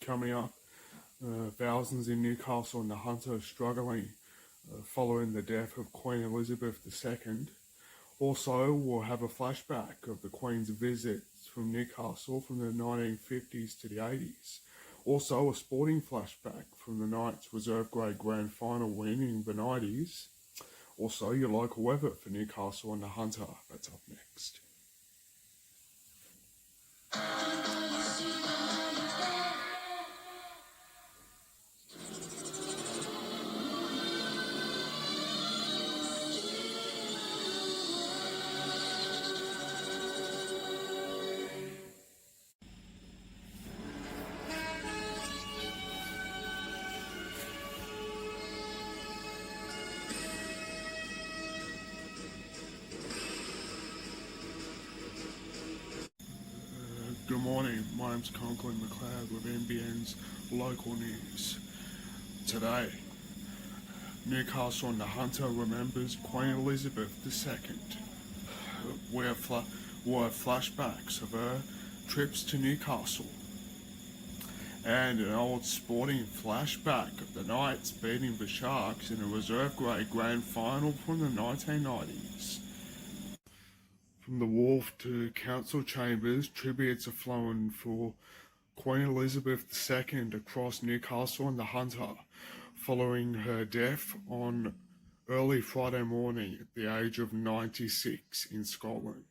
coming up. Thousands in Newcastle and the Hunter are struggling following the death of Queen Elizabeth II. Also, we'll have a flashback of the Queen's visits from Newcastle from the 1950s to the 80s. Also, a sporting flashback from the Knights reserve grade grand final win in the 90s. Also, your local weather for Newcastle and the Hunter. That's up next. Good morning, my name's Conklin McLeod with NBN's local news. Today, Newcastle and the Hunter remembers Queen Elizabeth II. We have flashbacks of her trips to Newcastle and an old sporting flashback of the Knights beating the Sharks in a reserve grade grand final from the 1990s. From the wharf to council chambers, tributes are flowing for Queen Elizabeth II across Newcastle and the Hunter, following her death on early Friday morning at the age of 96 in Scotland.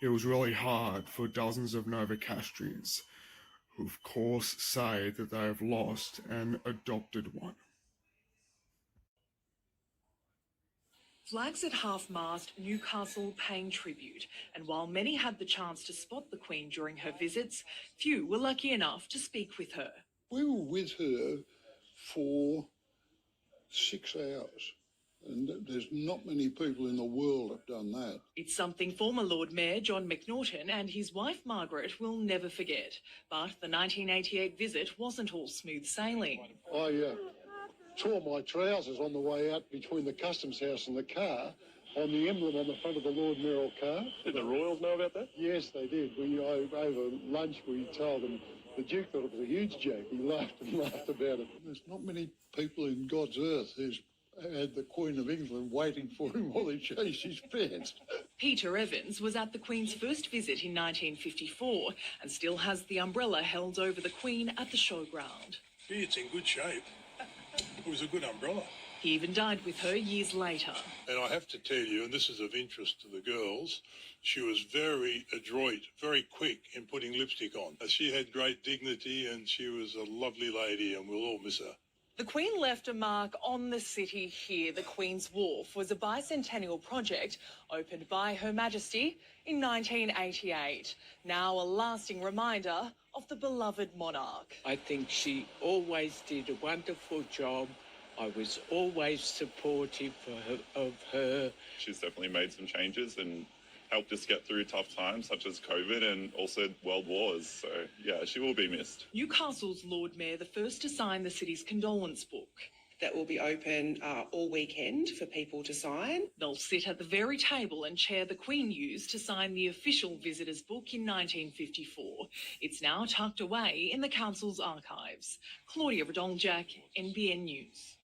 It was really hard for dozens of Novocastrians, who of course say that they have lost an adopted one. Flags at half-mast, Newcastle paying tribute, and while many had the chance to spot the Queen during her visits, few were lucky enough to speak with her. We were with her for 6 hours, and there's not many people in the world have done that. It's something former Lord Mayor John McNaughton and his wife Margaret will never forget, but the 1988 visit wasn't all smooth sailing. I tore my trousers on the way out between the customs house and the car on the emblem on the front of the Lord Mayoral car. Did the Royals know about that? Yes, they did. Over lunch we told them. The Duke thought it was a huge joke. He laughed and laughed about it. There's not many people in God's earth who's had the Queen of England waiting for him while he changed his pants. Peter Evans was at the Queen's first visit in 1954 and still has the umbrella held over the Queen at the showground. Gee, it's in good shape. It was a good umbrella. He even dined with her years later. And I have to tell you, and this is of interest to the girls, she was very adroit, very quick in putting lipstick on. She had great dignity and she was a lovely lady, and we'll all miss her. The Queen left a mark on the city here. The Queen's Wharf was a bicentennial project opened by Her Majesty in 1988. Now a lasting reminder of the beloved monarch. I think she always did a wonderful job. I was always supportive of her. She's definitely made some changes and helped us get through tough times such as COVID and also world wars. So, yeah, she will be missed. Newcastle's Lord Mayor, the first to sign the city's condolence book. That will be open all weekend for people to sign. They'll sit at the very table and chair the Queen used to sign the official visitors' book in 1954. It's now tucked away in the Council's archives. Claudia Radoljak, NBN News.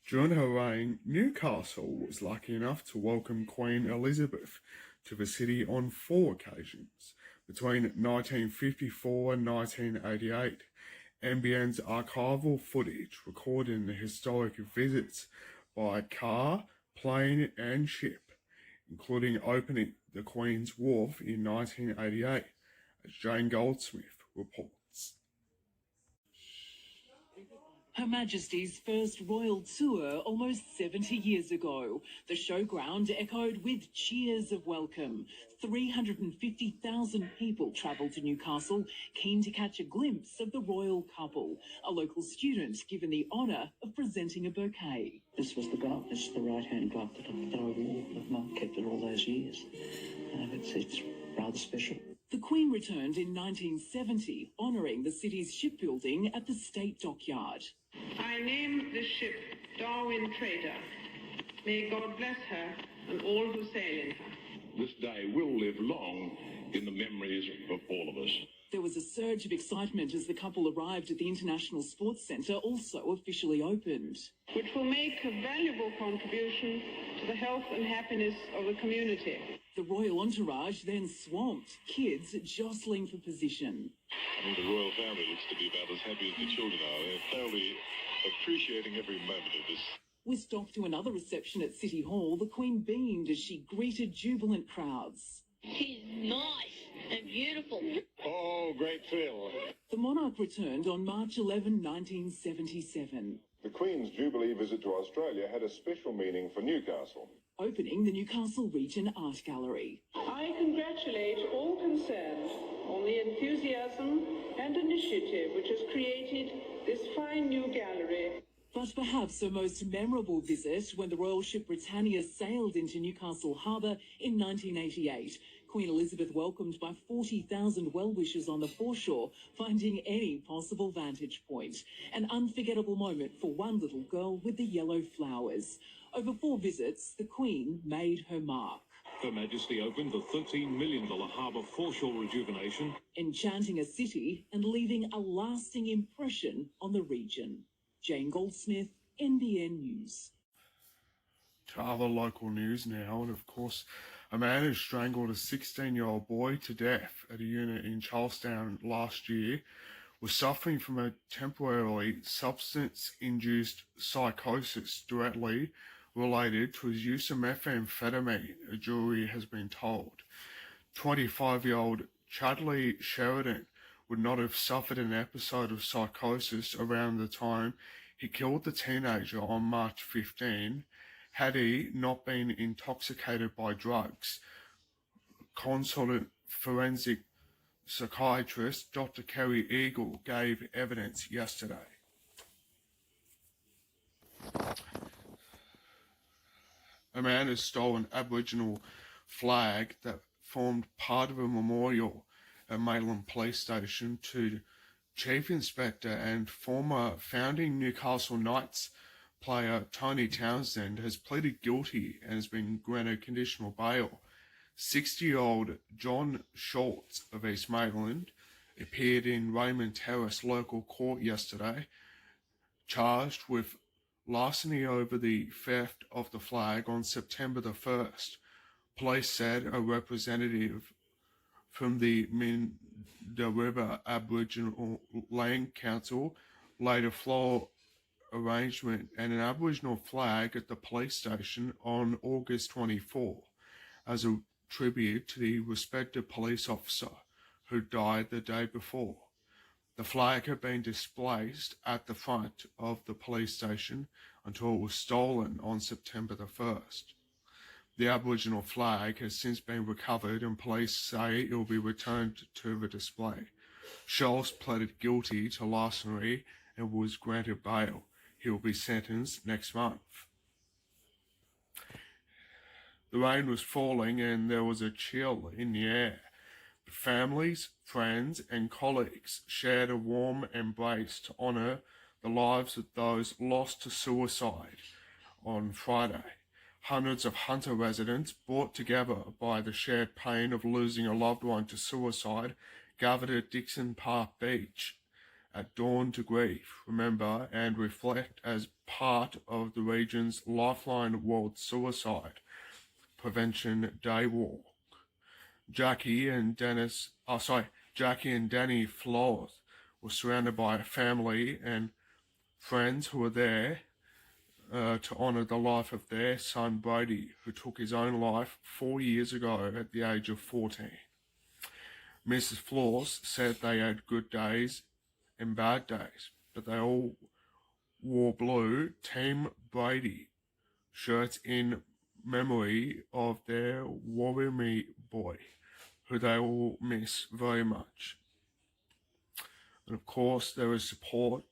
During her reign, Newcastle was lucky enough to welcome Queen Elizabeth to the city on 4 occasions between 1954 and 1988. NBN's archival footage recording the historic visits by car, plane and ship, including opening the Queen's Wharf in 1988, as Jane Goldsmith reports. Her Majesty's first royal tour almost 70 years ago. The showground echoed with cheers of welcome. 350,000 people travelled to Newcastle, keen to catch a glimpse of the royal couple. A local student given the honour of presenting a bouquet. This was the glove. This is the right-hand glove that I wore. I've kept it all those years. It's rather special. The Queen returned in 1970, honouring the city's shipbuilding at the State Dockyard. I name this ship Darwin Trader. May God bless her and all who sail in her. This day will live long in the memories of all of us. There There was a surge of excitement as the couple arrived at the International Sports Centre, also officially opened. which will make a valuable contribution to the health and happiness of the community. The royal entourage then swamped, kids jostling for position. I think the royal family looks to be about as happy as the children are. They're thoroughly appreciating every moment of this. Whisked off to another reception at City Hall, the Queen beamed as she greeted jubilant crowds. She's nice and beautiful. Oh, great thrill. The monarch returned on March 11, 1977. The Queen's Jubilee visit to Australia had a special meaning for Newcastle. Opening the Newcastle Region Art Gallery. I congratulate all concerned on the enthusiasm and initiative which has created this fine new gallery. But perhaps her most memorable visit when the royal ship Britannia sailed into Newcastle Harbour in 1988. Queen Elizabeth welcomed by 40,000 well-wishers on the foreshore, finding any possible vantage point. An unforgettable moment for one little girl with the yellow flowers. Over 4 visits, the Queen made her mark. Her Majesty opened the $13 million harbour foreshore rejuvenation, enchanting a city and leaving a lasting impression on the region. Jane Goldsmith, NBN News. To other local news now, and of course, a man who strangled a 16-year-old boy to death at a unit in Charlestown last year was suffering from a temporarily substance-induced psychosis directly related to his use of methamphetamine, a jury has been told. 25-year-old Chudley Sheridan would not have suffered an episode of psychosis around the time he killed the teenager on March 15 had he not been intoxicated by drugs. Consultant forensic psychiatrist Dr. Kerry Eagle gave evidence yesterday. A man has stolen an Aboriginal flag that formed part of a memorial at Maitland Police Station to Chief Inspector and former founding Newcastle Knights player Tony Townsend has pleaded guilty and has been granted conditional bail. 60-year-old John Schultz of East Maitland appeared in Raymond Terrace local court yesterday, charged with larceny over the theft of the flag on September the 1st. Police said a representative from the Minda River Aboriginal Land Council laid a floor arrangement and an Aboriginal flag at the police station on August 24 as a tribute to the respected police officer who died the day before. The flag had been displaced at the front of the police station until it was stolen on September the 1st. The Aboriginal flag has since been recovered and police say it will be returned to the display. Schultz pleaded guilty to larceny and was granted bail. He will be sentenced next month. The rain was falling and there was a chill in the air. Families, friends and colleagues shared a warm embrace to honour the lives of those lost to suicide on Friday. Hundreds of Hunter residents, brought together by the shared pain of losing a loved one to suicide, gathered at Dixon Park Beach at dawn to grieve, remember and reflect as part of the region's Lifeline World Suicide Prevention Day Walk. Jackie and Danny Floth were surrounded by family and friends who were there to honour the life of their son Brady, who took his own life 4 years ago at the age of 14. Mrs. Floss said they had good days and bad days, but they all wore blue Team Brady shirts in memory of their Warrimie boy, who they will miss very much. And of course, there is support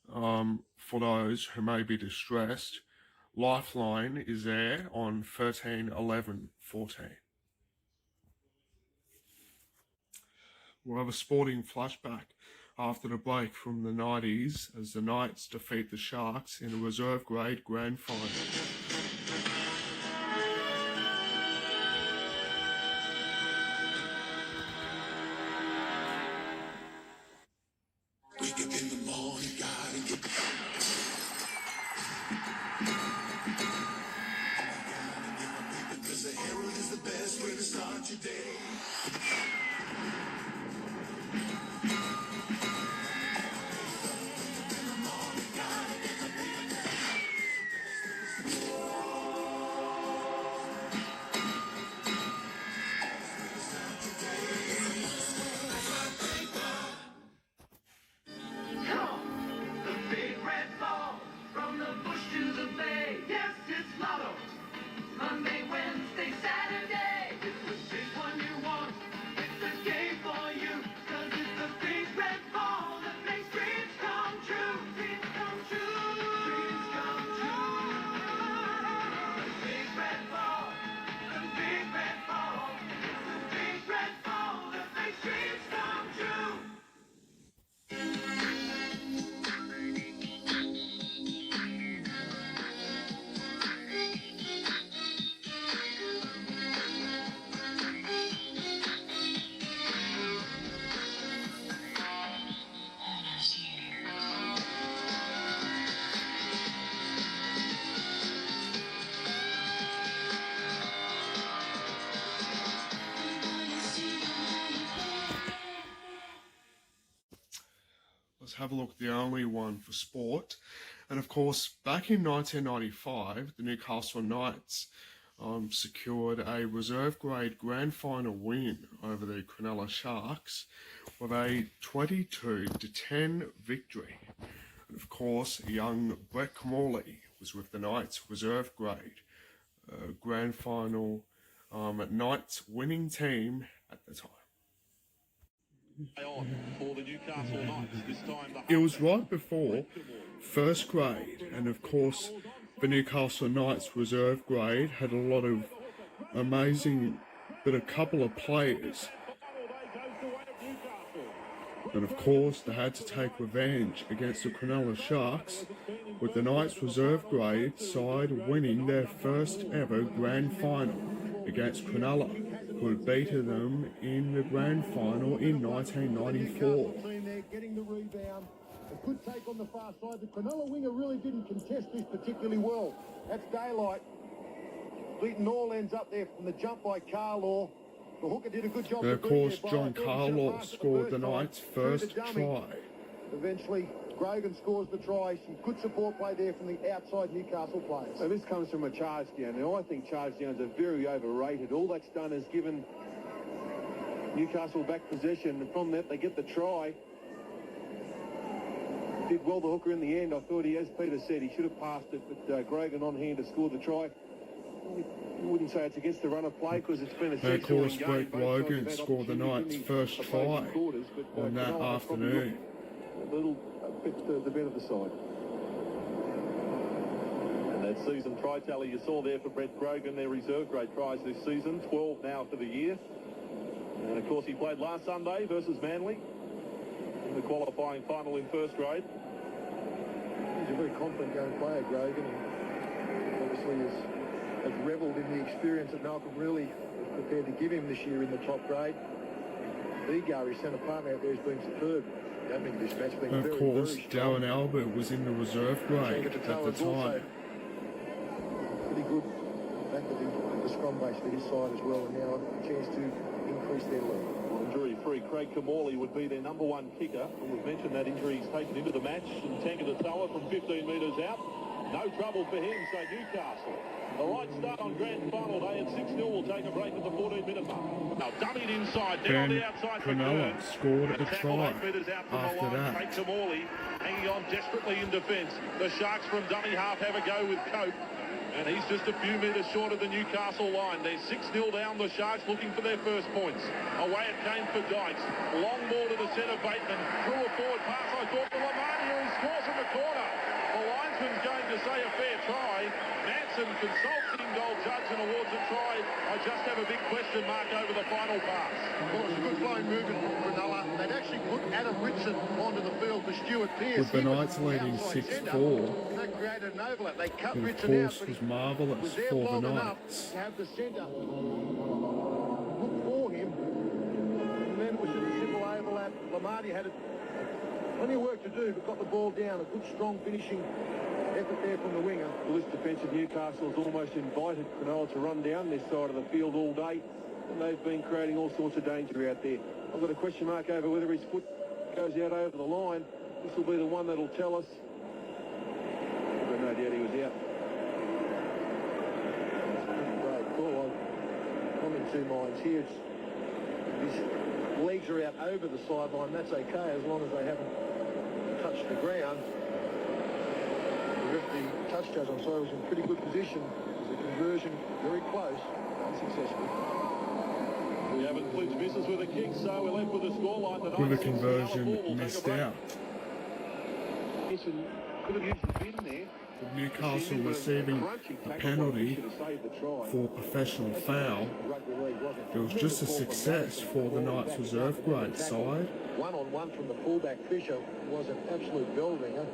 for those who may be distressed. Lifeline is there on 13 11 14. We'll have a sporting flashback after the break from the 90s as the Knights defeat the Sharks in a reserve grade grand final. have a look, the only one for sport. And of course, back in 1995, the Newcastle Knights secured a reserve grade grand final win over the Cronulla Sharks with a 22-10 victory. And of course, young Brett Camorley was with the Knights reserve grade grand final Knights winning team at the time. It was right before first grade, and of course the Newcastle Knights reserve grade had a lot of amazing, but a couple of players. And of course they had to take revenge against the Cronulla Sharks, with the Knights reserve grade side winning their first ever grand final against Cronulla, who had beaten them in the grand final in 1994. Getting the rebound. A good take on the far side. The Cronulla winger really didn't contest this particularly well. That's daylight. Beating all ends up there from the jump by Carlaw. The hooker did a good job. And of course, John Carlaw scored the Knights' first try. Eventually, Grogan scores the try. Some good support play there from the outside Newcastle players. So this comes from a charge down. Now, I think charge downs are very overrated. All that's done is given Newcastle back possession, and from that they get the try. Did well, the hooker, in the end. I thought he, as Peter said, he should have passed it, but Grogan on hand to score the try. I wouldn't say it's against the run of play because it's been a and of course, Brett Grogan scored the Knights' first try on that afternoon. A little bit the better the side. And that season try tally you saw there for Brett Grogan, their reserve grade tries this season, 12 now for the year. And of course he played last Sunday versus Manly in the qualifying final in first grade. He's a very confident young player, Grogan, and obviously has revelled in the experience that Malcolm really is prepared to give him this year in the top grade. Vigar, his centre partner out there, has been superb. This match been and of course, Darren Albert was in the reserve grade at the time. Pretty good back of the scrum base for his side as well, and now a chance to increase their lead. Injury-free, Craig Camorley would be their number one kicker. And we've mentioned that injury he's taken into the match, and Tangatatoa from 15 metres out. No trouble for him, so Newcastle. The right start on grand final day at 6-0 will take a break at the 14-minute mark. Now dummied inside, down on the outside for Cronulla Kern. scored a try after that. Craig Camorley hanging on desperately in defence. The Sharks from dummy half have a go with Cope. And he's just a few metres short of the Newcastle line. They're 6-0 down, the Sharks looking for their first points. Away it came for Dykes. Long ball to the centre, Bateman. Threw a forward pass, I thought, to Lamani, who scores from the corner. The linesman's going to say a fair try. Manson consults the in-goal judge and awards a try. I just have a big question mark over the final pass. Well, it's a good flowing movement from Cronulla. They'd actually put Adam Ritson onto the field for Stuart Pearce. With the Knights leading 6-4. That created an overlap. They cut It, of Ritson out, course, but was marvellous for the Knights. To have the centre look for him. And then it was just a simple overlap. Lamarty had plenty of work to do, but got the ball down. A good, strong finishing effort there from the winger. Well, this defence of Newcastle has almost invited Cronulla to run down this side of the field all day, and they've been creating all sorts of danger out there. I've got a question mark over whether his foot goes out over the line. This will be the one that'll tell us. I've got no doubt he was out. Great call. I'm in two minds here. His legs are out over the sideline. That's okay as long as they haven't touched the ground. The touch judge, I'm sorry, was in pretty good position. The conversion very close, unsuccessful. We haven't clinched business with a kick, so we're left with a scoreline tonight. With the conversion missed out. Could have used the bin there. With Newcastle receiving a penalty for professional foul, it was just a success for the Knights reserve grade side. One-on-one from the fullback Fisher was an absolute bell-ringer.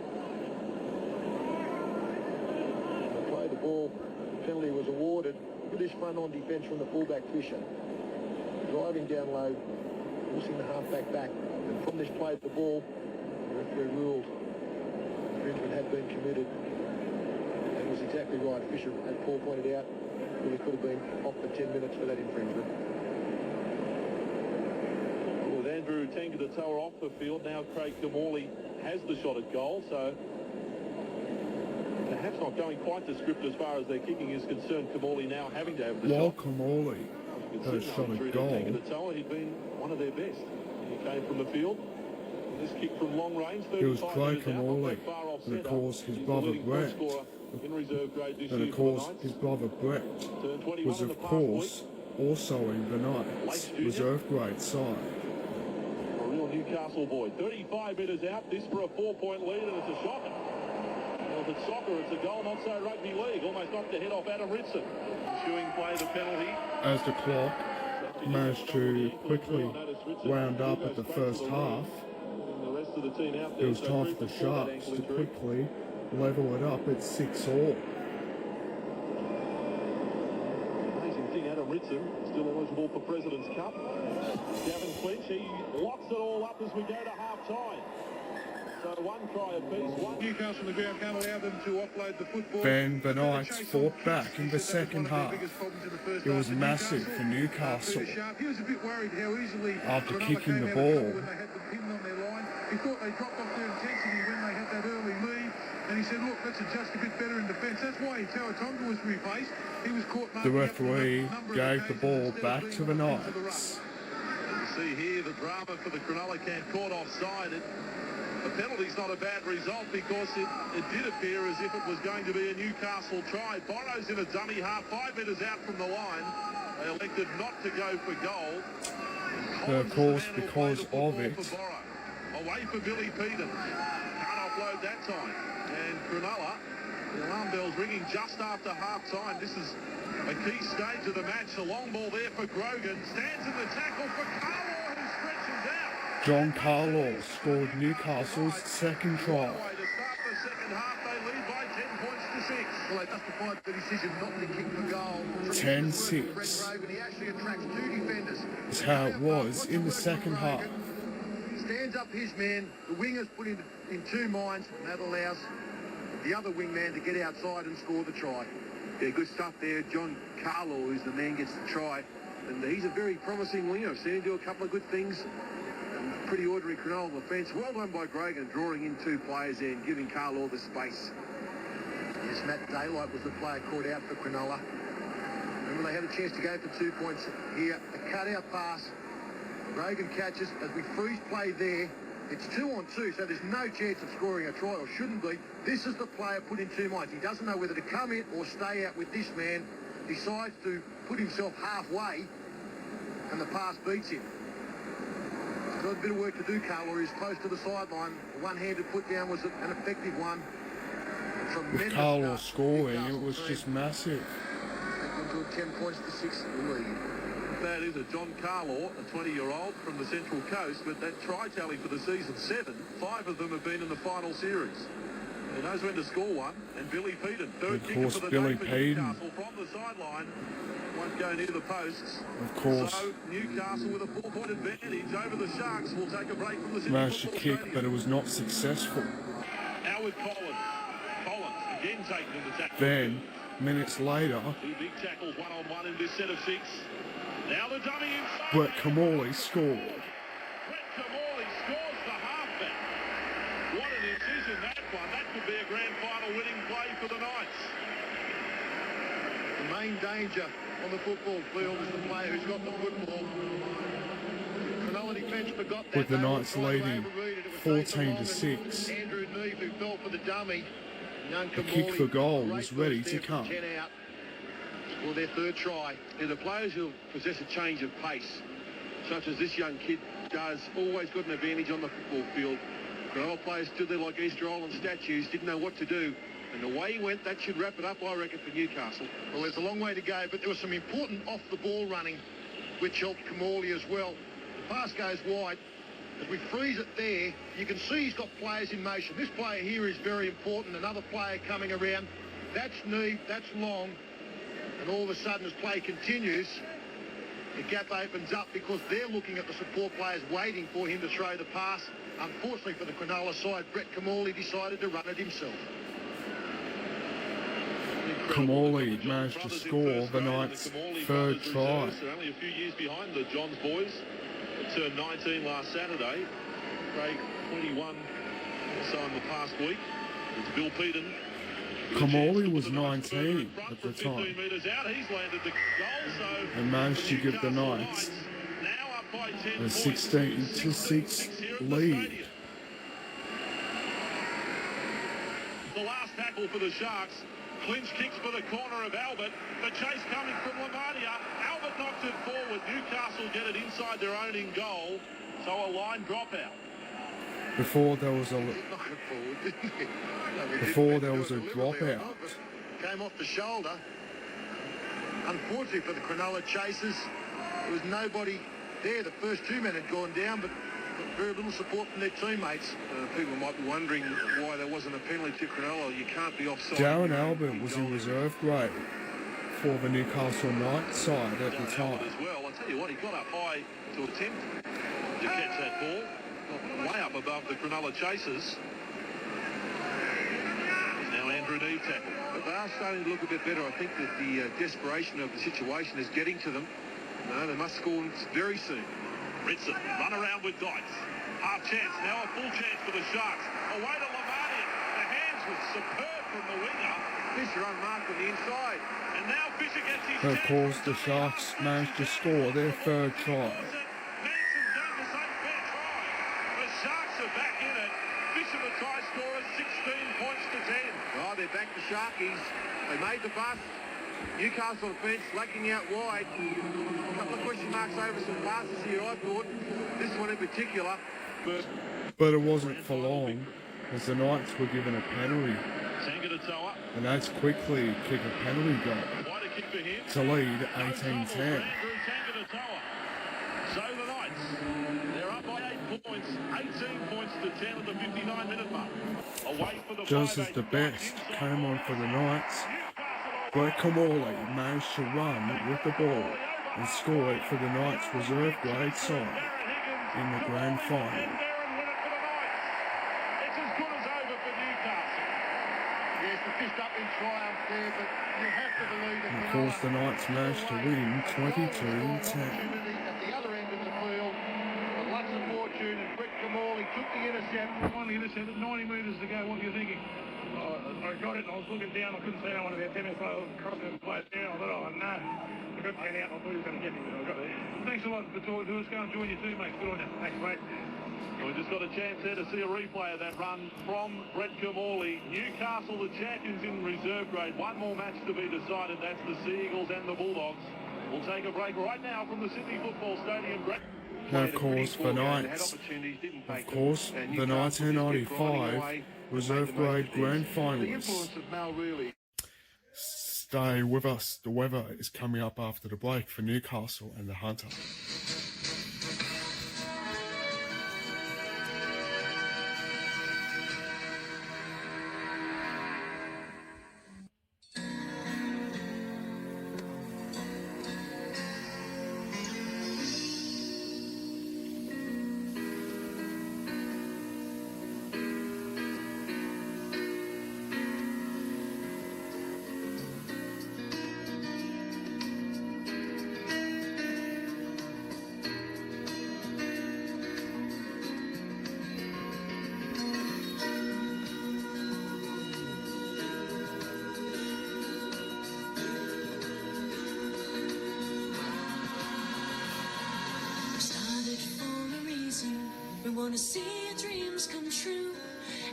The ball, the penalty was awarded. Look at this front-on defence from the fullback Fisher. Driving down low, forcing the half-back back. And from this play, the ball, the referee ruled infringement had been committed. And it was exactly right. Fisher, as Paul pointed out, really could have been off for 10 minutes for that infringement. With Andrew Tangata-Toa off the field. Now Craig Kamali has the shot at goal, so perhaps not going quite to script as far as their kicking is concerned. Kamali now having to have the While shot. Kamali had a shot at goal, Tangata-Toa, he'd been one of their best. He came from the field. This kick from long range, it was Craig Kamali, and of course his brother Brett. And of course his brother Brett was of course also in the Knights reserve grade side. A real Newcastle boy. 35 metres out, this for a 4-point lead, and it's a shocker. Well, if it's soccer, it's a goal, not so rugby league. Almost knocked the head off Adam Ritson. Chewing play the penalty. As the clock managed to quickly round up at the first half, it was time for the Sharks to quickly level it up at 6-all. Amazing thing, Adam Ritson, still eligible for President's Cup. Gavin Clinch, he locks it all up as we go to half-time. So one try apiece, one. Newcastle on the ground can't allow them to offload the football. Then the Knights fought back in the second half. It was massive for Newcastle. He was a bit worried how easily after kicking the ball. When they had the pin on their line. He thought they dropped off their intensity when they had that early lead. And he said, look, let's adjust a bit better in defence. That's why Taua Tonga was replaced. He was caught. The referee gave the ball back to the Knights. You see here the drama for the Cronulla camp, caught offside. The penalty's not a bad result because it did appear as if it was going to be a Newcastle try. Borrow's in a dummy half, 5 metres out from the line. They elected not to go for goal. But of course, because of it, away for Billy Peden. Can't offload that time. And Cronulla, the alarm bell's ringing just after half-time. This is a key stage of the match. A long ball there for Grogan. Stands in the tackle for Carlaw, who stretches out. John Carlaw scored Newcastle's second try. To start the second half, they lead by 10 points to 6. Well, they justified the decision not to kick the goal. 10-6. He actually attracts 2 defenders. Is how it was in the second half. Stands up his man, the winger's put in 2 minds, and that allows the other wingman to get outside and score the try. Yeah, good stuff there. John Carlaw, who's the man, gets the try. And he's a very promising winger. I've seen him do a couple of good things. And pretty ordinary Cronulla defence. Well done by Grogan, drawing in 2 players there and giving Carlaw the space. Yes, Matt Daylight was the player caught out for Cronulla. And when they had a chance to go for 2 points here, a cut-out pass. Grogan catches as we freeze play there. It's 2-on-2, so there's no chance of scoring a try, or shouldn't be. This is the player put in 2 minds. He doesn't know whether to come in or stay out with this man. Decides to put himself halfway, and the pass beats him. He's got a bit of work to do, Carlaw. He's close to the sideline. The one-handed put down was an effective one. With Carlaw scoring, it was just massive. Into a 10 points to 6 lead. That is a John Carlaw, a 20-year-old from the Central Coast, but that try tally for the season 7, 5 of them have been in the final series. He knows when to score one, and Billy Peden, third kicker for the day for Newcastle from the sideline, won't go near the posts. Of course. So Newcastle with a 4-point advantage over the Sharks will take a break from the Sydney Managed to Football kick, Stadium. but it was not successful. Now with Collins. Collins again taken in the tackle. Then, minutes later, 2 big tackles, 1-on-1 in this set of 6. Now the dummy inside. Brett Kamali scored. Brett Kamali scores the halfback. What an incision that one. That could be a grand final winning play for the Knights. The main danger on the football field is the player who's got the football. Cronulla defence forgot that. With the Knights leading 14-6. Andrew Neave, who fell for the dummy. Young The kick for goal was ready to come. 10 out. For their 3rd try. The players who possess a change of pace, such as this young kid does, always got an advantage on the football field. Cronulla players stood there like Easter Island statues, didn't know what to do. And the way he went, that should wrap it up, I reckon, for Newcastle. Well, there's a long way to go, but there was some important off-the-ball running, which helped Kamali as well. The pass goes wide. As we freeze it there, you can see he's got players in motion. This player here is very important. Another player coming around. That's Neve, that's Long. And all of a sudden, as play continues, the gap opens up because they're looking at the support players waiting for him to throw the pass. Unfortunately for the Cronulla side, Brett Kamali decided to run it himself. Kamali managed to score the Knights' 3rd try. Only a few years behind the Johns boys. turned 19 last Saturday. Craig, 21 or so in the past week. It's Bill Peden. Kamali was 19 at the time and managed to give the Knights a 16-6 lead. The last tackle for the Sharks. Clinch kicks for the corner of Albert. The chase coming from Lamadia. Albert knocks it forward. Newcastle get it inside their own in goal. So a line dropout. Before there was a dropout. Came off the shoulder. Unfortunately for the Cronulla chasers, there was nobody there. The first two men had gone down, but very little support from their teammates. People might be wondering why there wasn't a penalty to Cronulla. You can't be offside. Darren Albert was in reserve grade for the Newcastle Knights side at the time. As well. I'll tell you what, he got up high to attempt to catch that ball. Got way up above the Cronulla chasers. Now Andrew Neve tackle. But they are starting to look a bit better. I think that the desperation of the situation is getting to them. No, they must score very soon. Ritson, run around with Dykes. Half chance, now a full chance for the Sharks. Away to Lamadia. The hands were superb from the winger. Fisher unmarked on the inside. And now Fisher gets his Of course, the Sharks managed to score their third try. Manson's done the same fair try. The Sharks are back in it. Fisher, the try scorer, 16 points to 10. Oh, they're back to Sharkies. They made the bust. Newcastle defence lacking out wide. A couple of question marks over some passes here, I thought. This one in particular. But it wasn't for long, as the Knights were given a penalty. And that's quickly kick a penalty goal to lead 18-10. So the Knights, they're up by 8 points, 18 points to 10 at the 59-minute mark. Away for the Just as the best came on for the Knights, Brett Kamali managed to run with the ball and score it for the Knights reserve grade side in the grand final. It's as good as over for Newcastle. Yes, the fist up in triumph there, but you have to believe that. And of course, the Knights managed to win 22-10. At the other end of the field, with lots of fortune, and Brett Kamali took the intercept. Finally intercepted, 90 metres to go. What are you thinking? I got it and I was looking down. I couldn't see anyone of their tennis players crossing the place down. I thought, oh no. I got 10 out and I thought he was going to get me, but I got there. Thanks a lot for talking to us. Go and join you too, mate. Good on you. Thanks, mate. We just got a chance there to see a replay of that run from Brett Kamali. Newcastle, the champions in reserve grade. One more match to be decided. That's the Sea Eagles and the Bulldogs. We'll take a break right now from the Sydney Football Stadium. And of course, the Knights, the 1995 reserve grade grand finalists. Stay with us. The weather is coming up after the break for Newcastle and the Hunter. We want to see your dreams come true.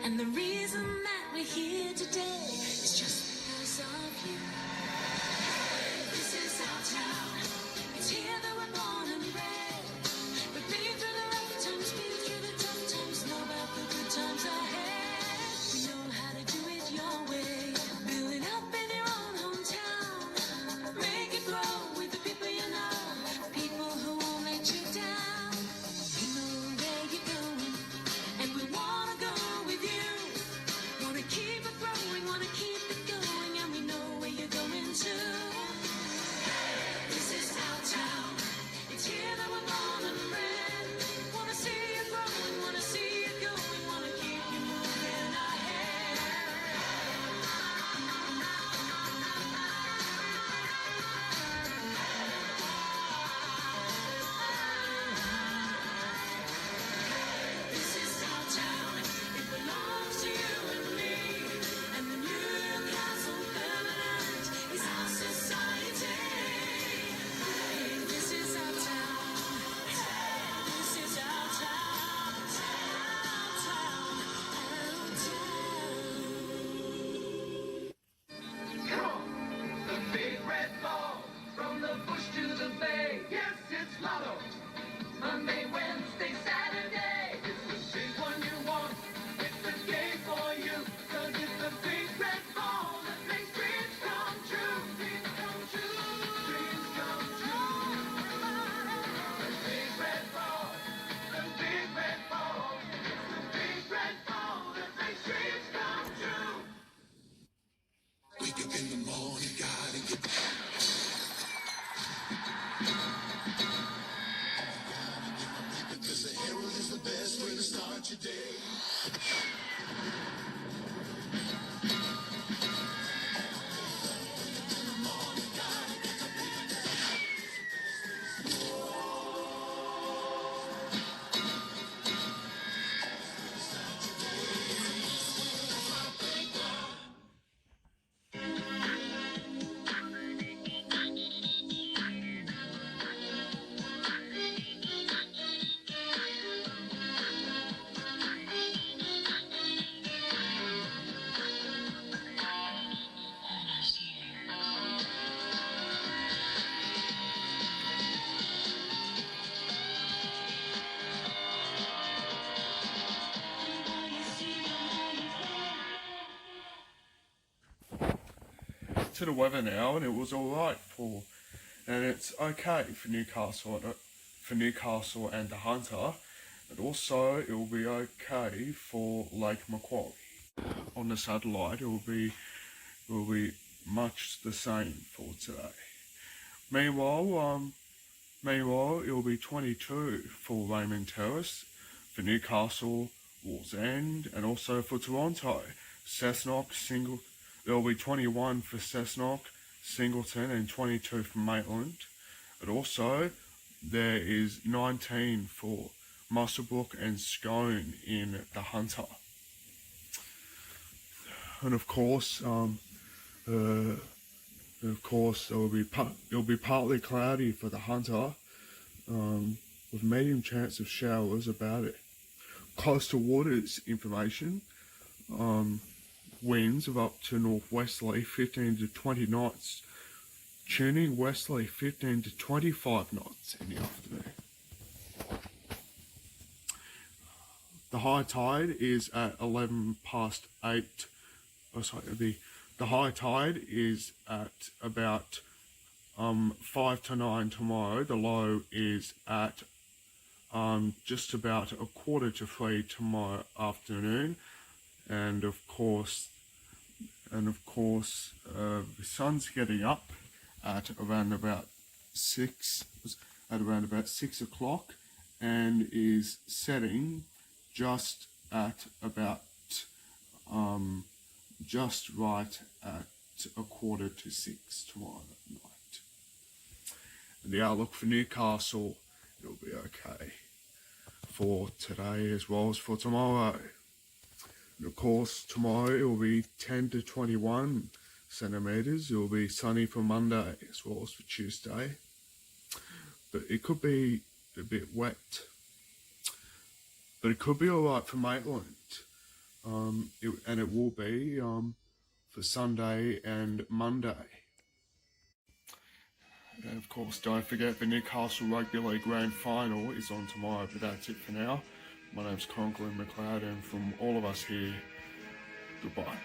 And the reason that we're here today is just because of you. This is our town. It's here that we're born and bred. We've been through the rough times, been through the tough times, know about the good times ahead. We know how to do it your way. Build it up in your own hometown. Make it grow with the people you know. People who won't let you down. We know where you're going, and we wanna go with you. Wanna keep it growing, wanna keep it going. To the weather now, and it was alright and it's okay for Newcastle and the Hunter, and also it will be okay for Lake Macquarie. On the satellite, it will be much the same for today. Meanwhile, it will be 22 for Raymond Terrace, for Newcastle, Wall's End, and also for Toronto, Cessnock, there will be 21 for Cessnock, Singleton, and 22 for Maitland. And also, there is 19 for Muswellbrook and Scone in the Hunter. And of course, it will be partly cloudy for the Hunter, with medium chance of showers about it. Coastal waters information. Winds of up to northwesterly 15 to 20 knots, tuning westerly 15 to 25 knots in the afternoon. The high tide is at 11 past 8. The high tide is at about 5 to 9 tomorrow. The low is at just about 2:45 tomorrow afternoon, and of course, the sun's getting up at around about 6 o'clock, and is setting just at about just right at 5:45 tomorrow night. And the outlook for Newcastle, it'll be okay for today as well as for tomorrow. And of course, tomorrow it will be 10 to 21 centimetres. It will be sunny for Monday as well as for Tuesday. But it could be a bit wet. But it could be alright for Maitland. And it will be for Sunday and Monday. And of course, don't forget the Newcastle Rugby League Grand Final is on tomorrow. But that's it for now. My name's Conklin McLeod, and from all of us here, goodbye.